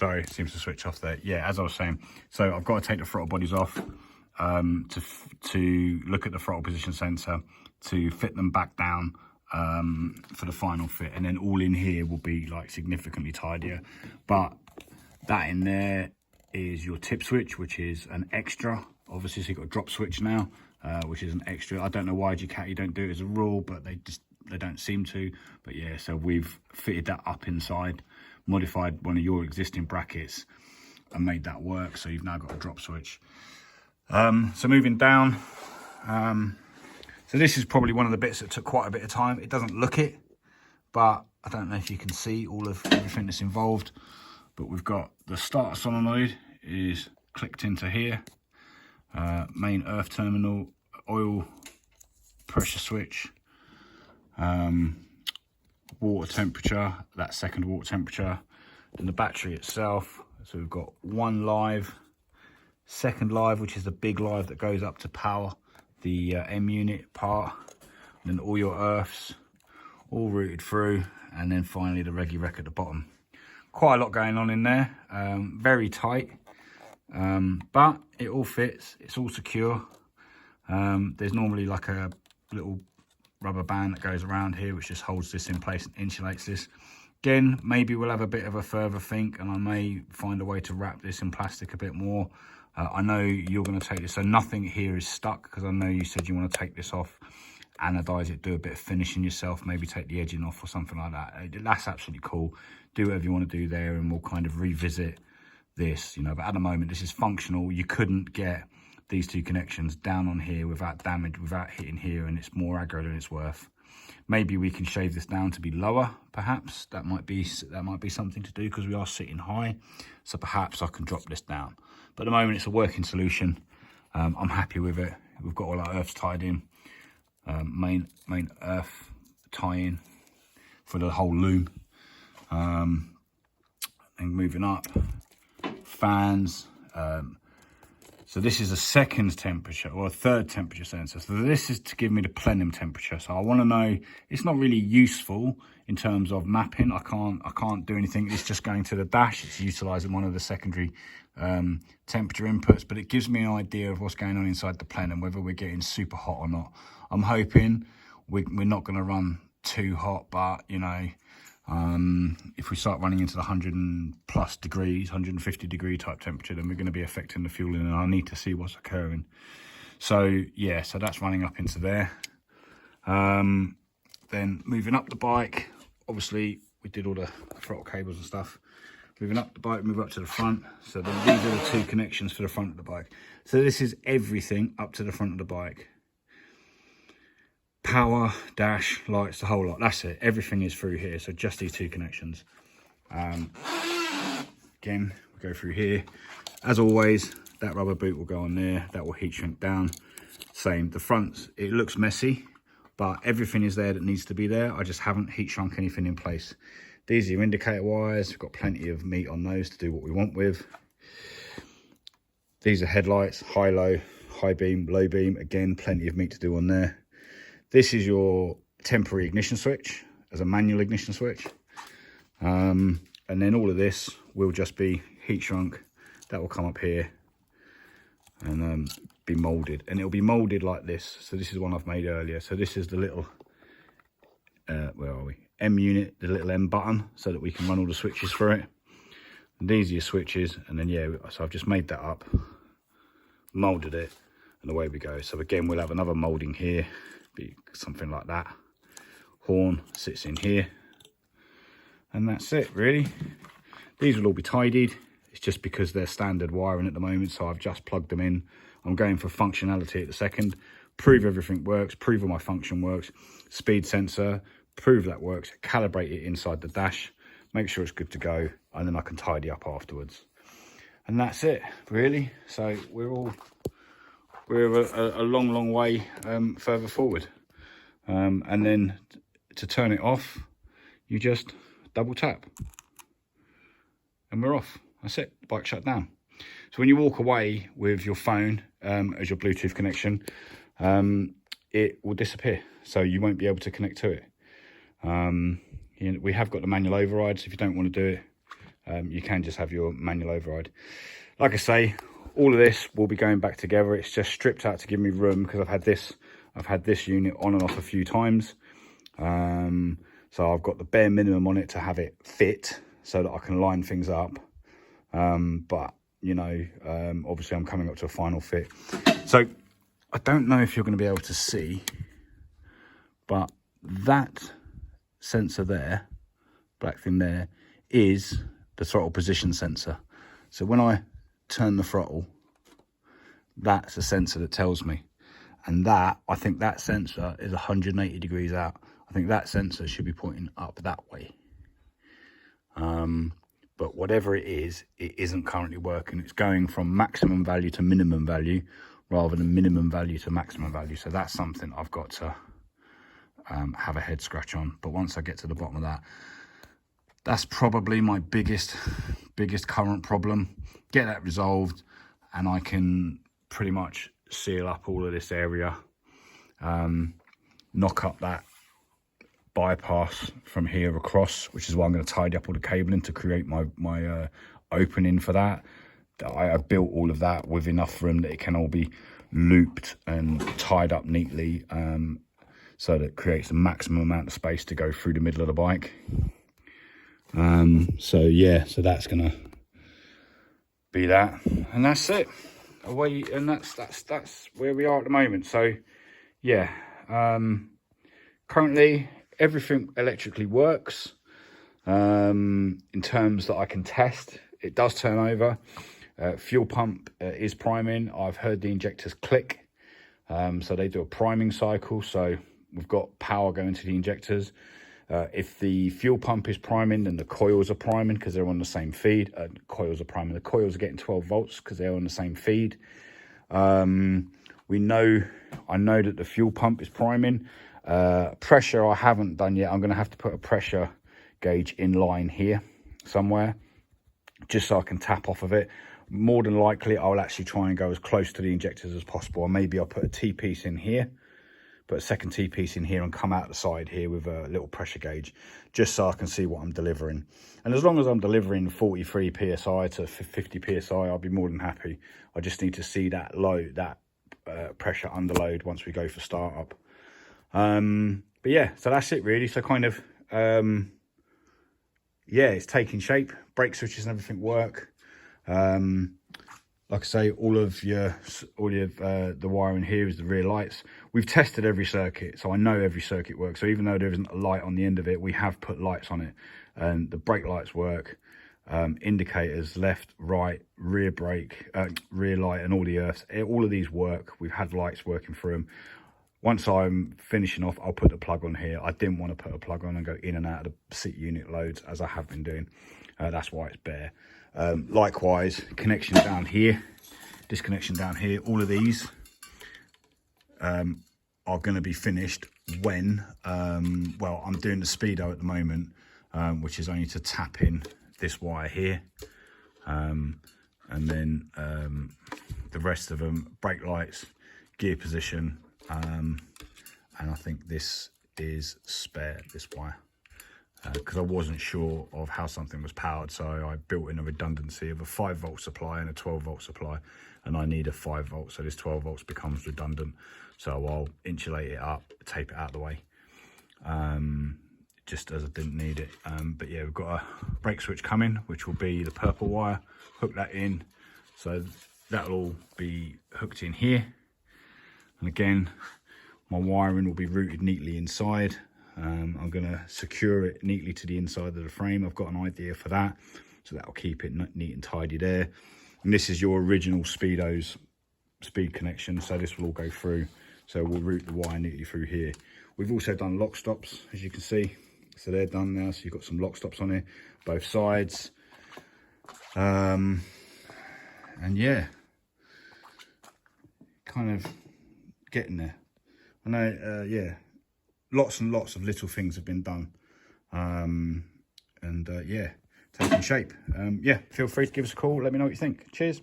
sorry, it seems to switch off there. Yeah, as I was saying, so I've got to take the throttle bodies off to look at the throttle position sensor, to fit them back down for the final fit, and then all in here will be like significantly tidier. But that in there is your tip switch, which is an extra. Obviously, so you've got a drop switch now, which is an extra. I don't know why Ducati don't do it as a rule, but they don't seem to. But yeah, so we've fitted that up inside, modified one of your existing brackets and made that work. So you've now got a drop switch. So moving down, so this is probably one of the bits that took quite a bit of time. It doesn't look it, but I don't know if you can see all of everything that's involved. But we've got the starter solenoid is clicked into here, main earth terminal, oil pressure switch, water temperature, that second water temperature, and the battery itself. So we've got one live, second live, which is the big live that goes up to power the M unit part, and then all your earths all routed through, and then finally the reggie rec at the bottom. Quite a lot going on in there, very tight, but it all fits, it's all secure. There's normally like a little rubber band that goes around here which just holds this in place and insulates this. Again, maybe we'll have a bit of a further think, and I may find a way to wrap this in plastic a bit more. I know you're going to take this, so nothing here is stuck, because I know you said you want to take this off, anodize it, do a bit of finishing yourself, maybe take the edging off or something like that. That's absolutely cool. Do whatever you want to do there, and we'll kind of revisit this, you know. But at the moment, this is functional. You couldn't get these two connections down on here without damage, without hitting here, and it's more aggro than it's worth. Maybe we can shave this down to be lower, perhaps. That might be something to do, because we are sitting high. So perhaps I can drop this down. But at the moment, it's a working solution. I'm happy with it. We've got all our earths tied in. Main earth tie-in for the whole loom. And moving up, fans. So this is a second temperature, or a third temperature sensor. So this is to give me the plenum temperature. So I want to know, it's not really useful in terms of mapping. I can't do anything. It's just going to the dash. It's utilizing one of the secondary temperature inputs, but it gives me an idea of what's going on inside the plenum, whether we're getting super hot or not. I'm hoping we're not going to run too hot, but you know, if we start running into the 100+ degrees, 150 degree type temperature, then we're going to be affecting the fueling, and I need to see what's occurring. So yeah, so that's running up into there. Then moving up the bike, obviously we did all the throttle cables and stuff. Moving up the bike, move up to the front. So then these are the two connections for the front of the bike. So this is everything up to the front of the bike. Power, dash, lights, the whole lot. That's it. Everything is through here. So just these two connections. Again, we go through here. As always, that rubber boot will go on there. That will heat shrink down. Same. The fronts, it looks messy, but everything is there that needs to be there. I just haven't heat shrunk anything in place. These are your indicator wires. We've got plenty of meat on those to do what we want with. These are headlights, high, low, high beam, low beam. Again, plenty of meat to do on there. This is your temporary ignition switch as a manual ignition switch. And then all of this will just be heat shrunk. That will come up here and be molded. And it'll be molded like this. So this is one I've made earlier. So this is the little, where are we? M unit, the little M button, so that we can run all the switches through it. And these are your switches. And then, yeah, so I've just made that up, molded it, and away we go. So again, we'll have another molding here. Be something like that. Horn sits in here, and that's it really. These will all be tidied. It's just because they're standard wiring at the moment, so I've just plugged them in. I'm going for functionality at the second. Prove everything works, prove all my function works. Speed sensor, prove that works, calibrate it inside the dash, make sure it's good to go, and then I can tidy up afterwards. And that's it really. So we're a long way further forward, and then to turn it off, you just double tap and we're off. That's it. The bike shut down. So when you walk away with your phone as your Bluetooth connection, it will disappear, so you won't be able to connect to it. We have got the manual override, so if you don't want to do it, you can just have your manual override. Like I say, all of this will be going back together. It's just stripped out to give me room, because I've had this unit on and off a few times. So I've got the bare minimum on it to have it fit so that I can line things up. But you know, obviously I'm coming up to a final fit. So I don't know if you're going to be able to see, but that sensor there, black thing there, is the throttle position sensor. So when I turn the throttle, that's a sensor that tells me. And that, I think that sensor is 180 degrees out. I think that sensor should be pointing up that way. But whatever it isn't currently working. It's going from maximum value to minimum value rather than minimum value to maximum value. So that's something I've got to have a head scratch on. But once I get to the bottom of that, that's probably my biggest current problem. Get that resolved, and I can pretty much seal up all of this area, knock up that bypass from here across, which is why I'm going to tidy up all the cabling to create my opening for that. I built all of that with enough room that it can all be looped and tied up neatly, so that it creates the maximum amount of space to go through the middle of the bike. So yeah, so that's gonna be that, and that's it. Away, and that's where we are at the moment. So yeah, currently everything electrically works, in terms that I can test. It does turn over. Fuel pump is priming. I've heard the injectors click, so they do a priming cycle, so we've got power going to the injectors. If the fuel pump is priming, then the coils are priming because they're on the same feed. Coils are priming. The coils are getting 12 volts because they're on the same feed. I know that the fuel pump is priming. Pressure I haven't done yet. I'm going to have to put a pressure gauge in line here somewhere, just so I can tap off of it. More than likely, I'll actually try and go as close to the injectors as possible. Or maybe I'll put a T-piece in here, put a second T-piece in here, and come out the side here with a little pressure gauge, just so I can see what I'm delivering. And as long as I'm delivering 43 PSI to 50 PSI, I'll be more than happy. I just need to see that load, that pressure under load once we go for startup. But yeah, so that's it really. So kind of, yeah, it's taking shape. Brake switches and everything work. Like I say, all of the wiring here is the rear lights. We've tested every circuit, so I know every circuit works. So even though there isn't a light on the end of it, we have put lights on it, and the brake lights work. Indicators, left, right, rear brake, rear light, and all the earths. All of these work. We've had lights working through them. Once I'm finishing off, I'll put the plug on here. I didn't want to put a plug on and go in and out of the seat unit loads as I have been doing. That's why it's bare. Likewise, connection down here, this connection down here, all of these are going to be finished when, well, I'm doing the speedo at the moment, which is only to tap in this wire here, and then the rest of them, brake lights, gear position, and I think this is spare, this wire, because I wasn't sure of how something was powered, so I built in a redundancy of a 5-volt supply and a 12-volt supply, and I need a 5-volt, so this 12 volts becomes redundant. So I'll insulate it up, tape it out of the way, just as I didn't need it. But yeah, we've got a brake switch coming, which will be the purple wire. Hook that in, so that'll all be hooked in here. And again, my wiring will be routed neatly inside. I'm going to secure it neatly to the inside of the frame. I've got an idea for that, so that'll keep it neat and tidy there. And this is your original Speedo's speed connection, so this will all go through. So we'll route the wire neatly through here. We've also done lock stops, as you can see. So they're done now, so you've got some lock stops on here, both sides. And yeah, kind of getting there. I know, yeah, lots and lots of little things have been done, and yeah, taking shape. Yeah, feel free to give us a call, let me know what you think. Cheers.